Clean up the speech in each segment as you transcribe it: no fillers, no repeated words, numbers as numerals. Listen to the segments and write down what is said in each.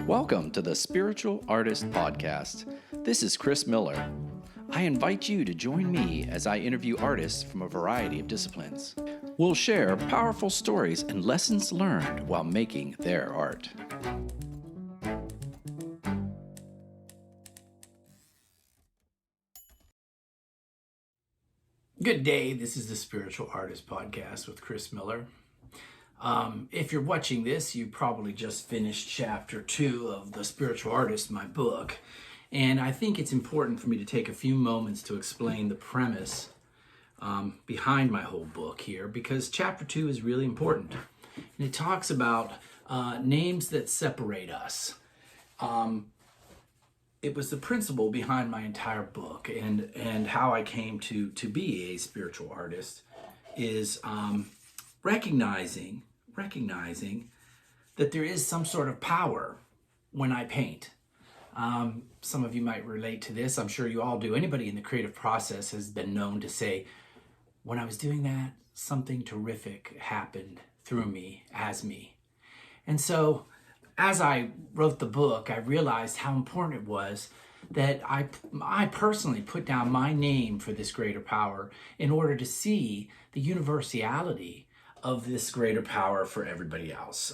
Welcome to the Spiritual Artist Podcast. This is Chris Miller. I invite you to join me as I interview artists from a variety of disciplines. We'll share powerful stories and lessons learned while making their art. Good day, this is the Spiritual Artist Podcast with Chris Miller. If you're watching this, you probably just finished chapter 2 of The Spiritual Artist, my book. And I think it's important for me to take a few moments to explain the premise behind my whole book here, because chapter 2 is really important. And it talks about names that separate us. It was the principle behind my entire book, and how I came to be a spiritual artist is recognizing that there is some sort of power when I paint. Some of you might relate to this. I'm sure you all do. Anybody in the creative process has been known to say, when I was doing that, something terrific happened through me, as me. And so as I wrote the book, I realized how important it was that I personally put down my name for this greater power in order to see the universality of this greater power for everybody else.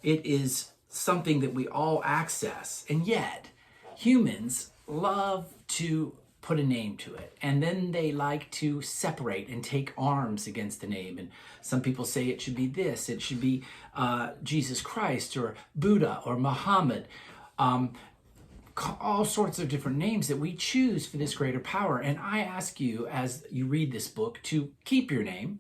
It is something that we all access, and yet humans love to put a name to it, and then they like to separate and take arms against the name. And some people say it should be this, it should be Jesus Christ or Buddha or Muhammad, all sorts of different names that we choose for this greater power. And I ask you, as you read this book, to keep your name.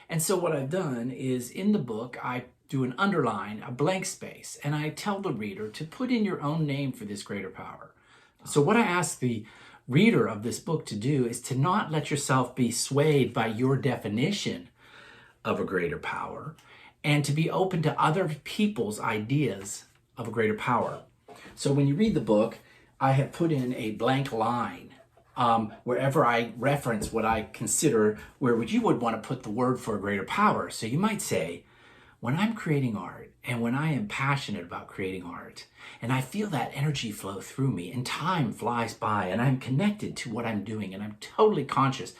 And so what I've done is, in the book, I do an underline, a blank space, and I tell the reader to put in your own name for this greater power. So what I ask the reader of this book to do is to not let yourself be swayed by your definition of a greater power, and to be open to other people's ideas of a greater power. So when you read the book, I have put in a blank line wherever I reference what I consider where you would want to put the word for a greater power. So you might say, when I'm creating art, and when I am passionate about creating art, and I feel that energy flow through me, and time flies by, and I'm connected to what I'm doing, and I'm totally conscious,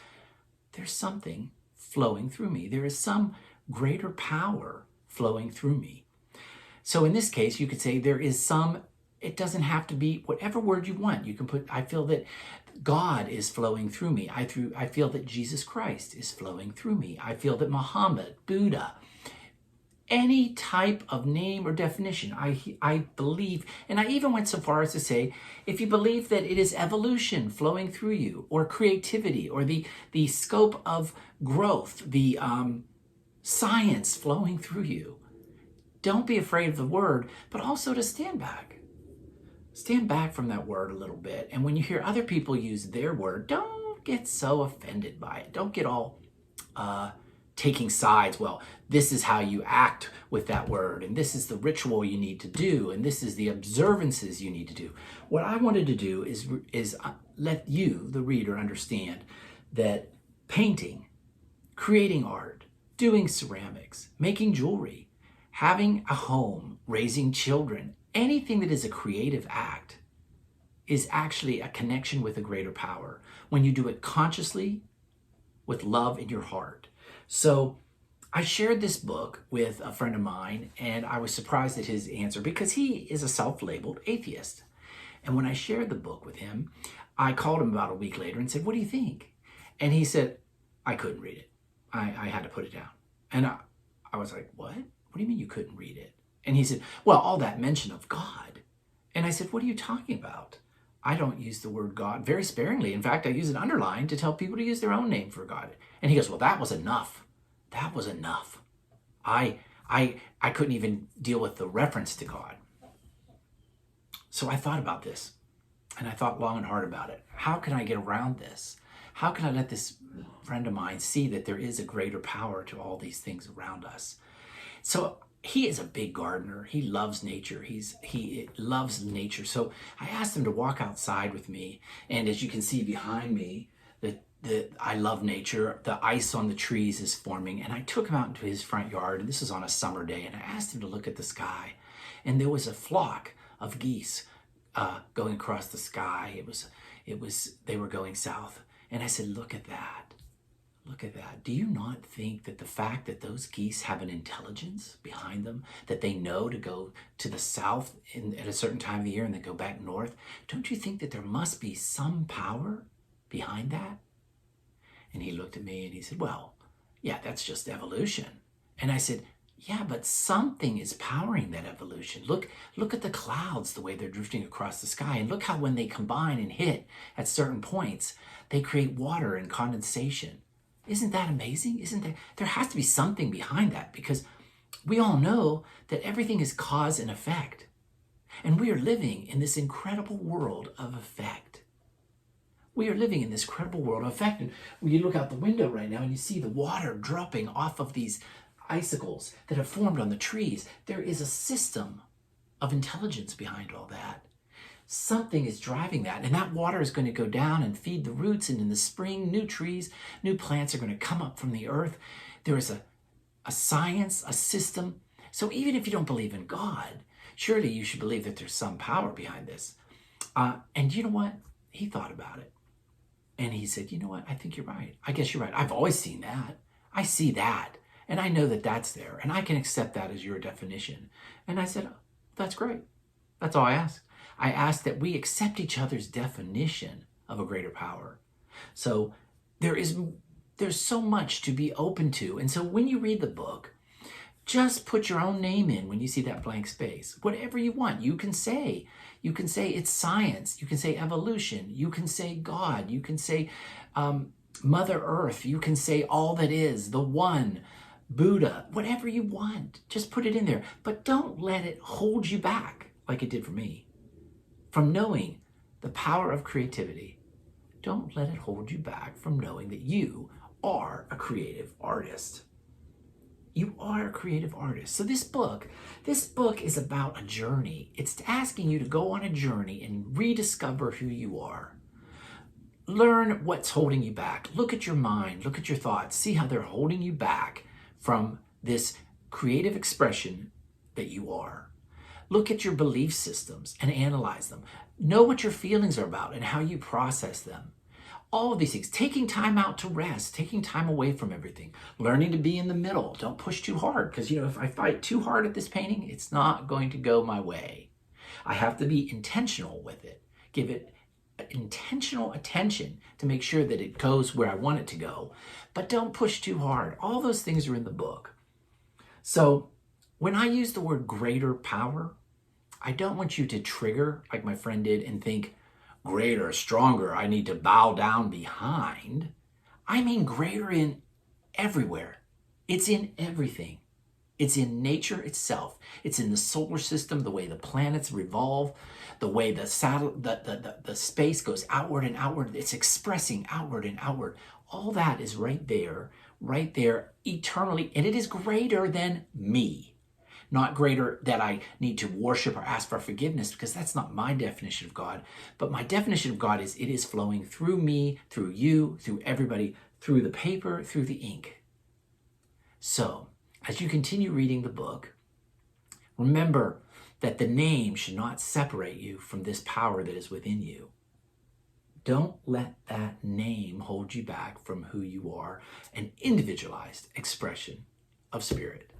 there's something flowing through me. There is some greater power flowing through me. So in this case, you could say there is some, it doesn't have to be whatever word you want. You can put, I feel that God is flowing through me. I feel that Jesus Christ is flowing through me. I feel that Muhammad, Buddha, any type of name or definition, I believe, and I even went so far as to say, if you believe that it is evolution flowing through you, or creativity, or the scope of growth, the science flowing through you, don't be afraid of the word, but also to stand back. Stand back from that word a little bit. And when you hear other people use their word, don't get so offended by it. Don't get all taking sides. Well, this is how you act with that word, and this is the ritual you need to do, and this is the observances you need to do. What I wanted to do is let you, the reader, understand that painting, creating art, doing ceramics, making jewelry, having a home, raising children, anything that is a creative act is actually a connection with a greater power when you do it consciously with love in your heart. So I shared this book with a friend of mine, and I was surprised at his answer because he is a self-labeled atheist. And when I shared the book with him, I called him about a week later and said, "What do you think?" And he said, "I couldn't read it. I had to put it down." And I was like, "What? What do you mean you couldn't read it?" And he said, "Well, all that mention of God." And I said, "What are you talking about? I don't use the word God, very sparingly. In fact, I use an underline to tell people to use their own name for God." And he goes, "Well, that was enough. That was enough. I couldn't even deal with the reference to God." So I thought about this, and I thought long and hard about it. How can I get around this? How can I let this friend of mine see that there is a greater power to all these things around us? So he is a big gardener. He loves nature. He loves nature. So I asked him to walk outside with me. And as you can see behind me, I love nature. The ice on the trees is forming. And I took him out into his front yard. And this is on a summer day. And I asked him to look at the sky. and there was a flock of geese going across the sky. They were going south. And I said, look at that. Look at that. Do you not think that the fact that those geese have an intelligence behind them, that they know to go to the south at a certain time of the year and then go back north, don't you think that there must be some power behind that? And he looked at me and he said, well, yeah, that's just evolution. And I said, yeah, but something is powering that evolution. Look at the clouds, the way they're drifting across the sky. And look how when they combine and hit at certain points, they create water and condensation. Isn't that amazing? There has to be something behind that, because we all know that everything is cause and effect. And we are living in this incredible world of effect. We are living in this incredible world of effect. And when you look out the window right now and you see the water dropping off of these icicles that have formed on the trees, there is a system of intelligence behind all that. Something is driving that, and that water is going to go down and feed the roots, and in the spring, new trees, new plants are going to come up from the earth. There is a science, a system. So even if you don't believe in God, surely you should believe that there's some power behind this. And you know what? He thought about it. And he said, you know what? I think you're right. I guess you're right. I've always seen that. I see that. And I know that that's there. And I can accept that as your definition. And I said, oh, that's great. That's all I asked. I asked that we accept each other's definition of a greater power. So there's so much to be open to. And so when you read the book, just put your own name in when you see that blank space. Whatever you want, you can say. You can say it's science. You can say evolution. You can say God. You can say Mother Earth. You can say all that is, the one, Buddha, whatever you want. Just put it in there. But don't let it hold you back like it did for me from knowing the power of creativity. Don't let it hold you back from knowing that you are a creative artist. You are a creative artist. So this book is about a journey. It's asking you to go on a journey and rediscover who you are. Learn what's holding you back. Look at your mind, look at your thoughts, see how they're holding you back from this creative expression that you are. Look at your belief systems and analyze them. Know what your feelings are about and how you process them. All of these things, taking time out to rest, taking time away from everything, learning to be in the middle. Don't push too hard, because if I fight too hard at this painting, it's not going to go my way. I have to be intentional with it, give it intentional attention to make sure that it goes where I want it to go, but don't push too hard. All those things are in the book. So when I use the word greater power, I don't want you to trigger like my friend did and think, greater, stronger, I need to bow down behind. I mean greater in everywhere. It's in everything. It's in nature itself. It's in the solar system, the way the planets revolve, the way the space goes outward and outward. It's expressing outward and outward. All that is right there, eternally, and it is greater than me. Not greater that I need to worship or ask for forgiveness, because that's not my definition of God. But my definition of God is it is flowing through me, through you, through everybody, through the paper, through the ink. So, as you continue reading the book, remember that the name should not separate you from this power that is within you. Don't let that name hold you back from who you are, an individualized expression of spirit.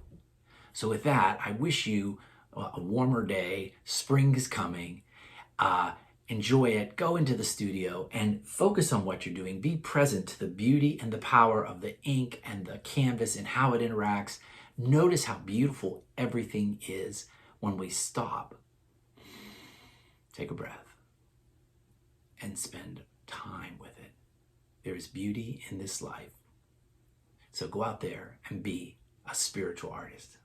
So with that, I wish you a warmer day. Spring is coming. Enjoy it. Go into the studio and focus on what you're doing. Be present to the beauty and the power of the ink and the canvas and how it interacts. Notice how beautiful everything is when we stop, take a breath, and spend time with it. There is beauty in this life. So go out there and be a spiritual artist.